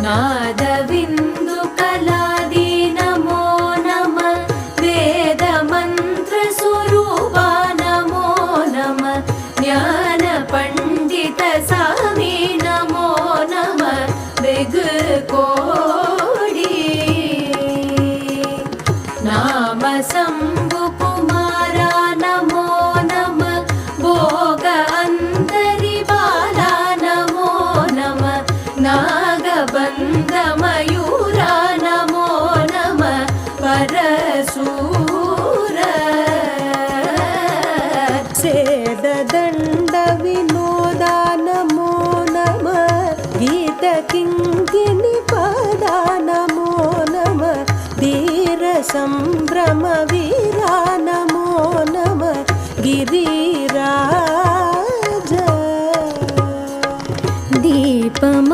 नादबिन्दु कलादि नमो नमः वेदमन्त्र स्वरूपा नमो नमः ज्ञान पंडित स्वामी नमो नमः बेगकोडी नाम शंभु कुमारा नमो नमः भोग अंतरि बाला नमो नमः नागबंध मयूरा नमो नमः परशूर सेददंड विनोदा नमो नमः गीत किंकिणी पदा नमो नमः धीर संभ्रम वीरा नमो नमः गिरिराज दीपम